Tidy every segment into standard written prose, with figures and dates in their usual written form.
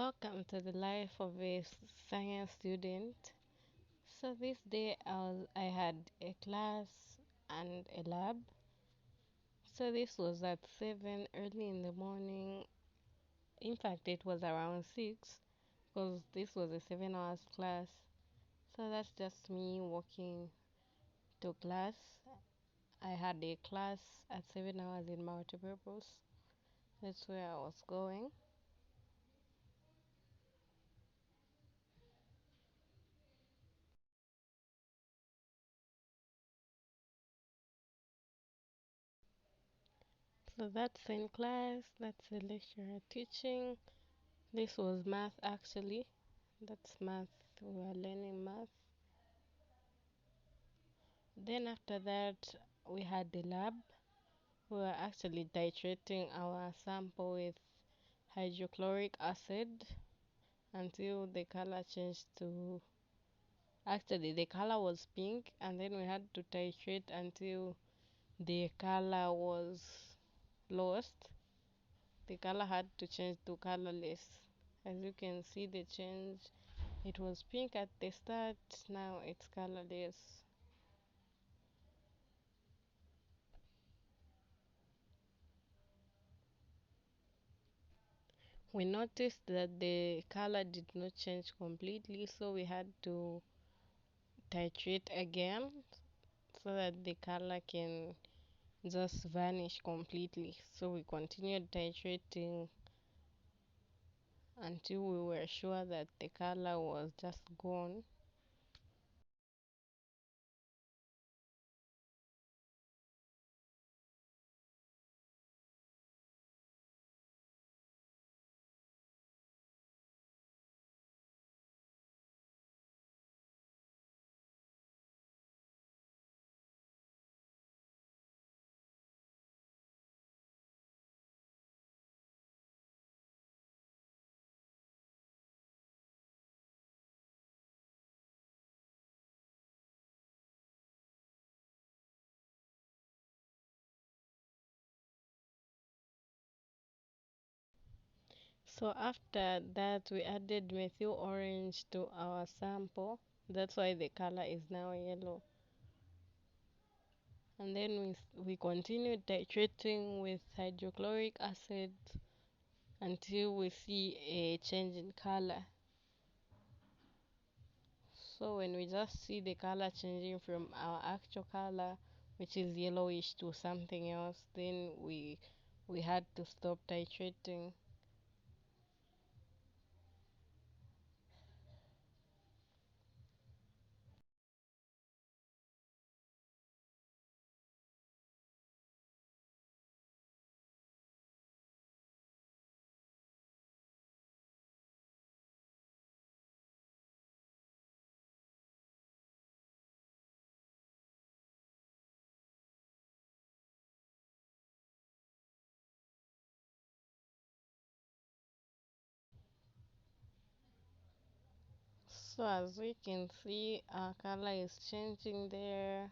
Welcome to the life of a science student. So this day I had a class and a lab. So this was at 7 early in the morning. In fact, it was around 6 because this was a 7 hours class. So that's just me walking to class. I had a class at 7 hours in multipurpose. That's where I was going. So that's in class, that's the lecturer teaching. This was math actually. That's math. We were learning math. Then after that, we had the lab. We were actually titrating our sample with hydrochloric acid until the color changed to. Actually, the color was pink, and then we had to titrate until the color was lost. The color had to change to colorless. As you can see, the change. It was pink at the start, now it's colorless. We noticed that the color did not change completely, so we had to titrate again so that the color can just vanish completely. So we continued titrating until we were sure that the color was just gone. So after that, we added methyl orange to our sample. That's why the color is now yellow. And then we continued titrating with hydrochloric acid until we see a change in color. So when we just see the color changing from our actual color, which is yellowish, to something else, then we had to stop titrating. So as we can see, our color is changing there.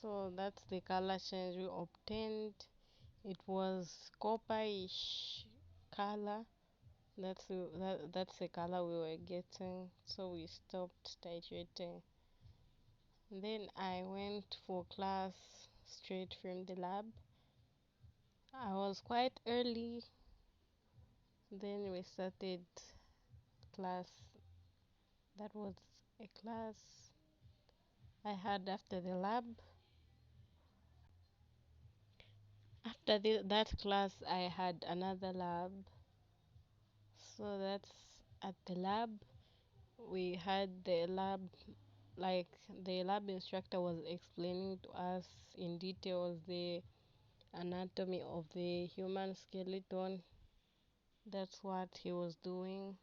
So that's the color change we obtained. It was copperish color. That's the color we were getting. So we stopped titrating. Then I went for class straight from the lab. I was quite early. Then we started class. That was a class I had after the lab. After that class, I had another lab. So that's at the lab. We had the lab, like the lab instructor was explaining to us in details the anatomy of the human skeleton. That's what he was doing.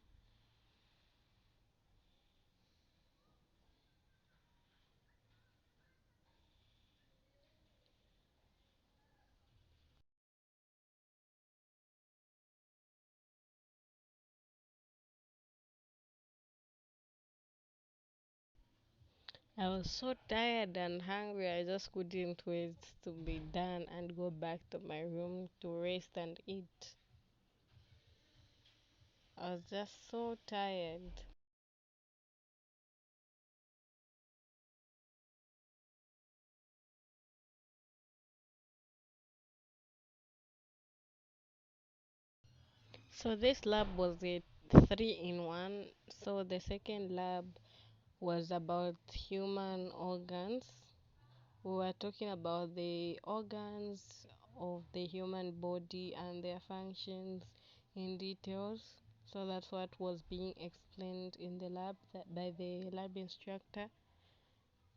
I was so tired and hungry, I just couldn't wait to be done and go back to my room to rest and eat. I was just so tired. So this lab was a three in one. So the second lab was about human organs. We were talking about the organs of the human body and their functions in details. So that's what was being explained in the lab by the lab instructor.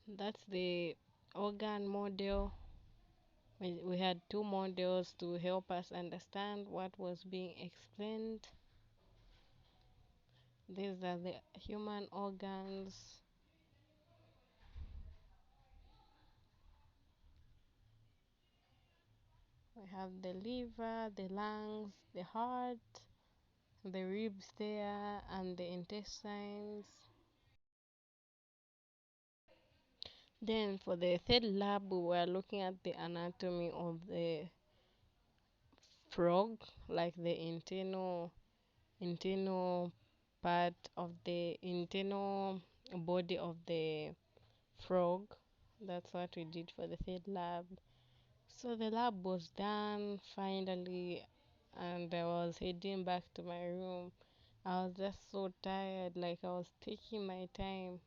That's the organ model. We had two models to help us understand what was being explained. These are the human organs. We have the liver, the lungs, the heart, the ribs there, and the intestines. Then for the third lab, we were looking at the anatomy of the frog, like the internal part of the internal body of the frog. That's what we did for the third lab. So the lab was done finally, and I was heading back to my room. I was just so tired, like I was taking my time.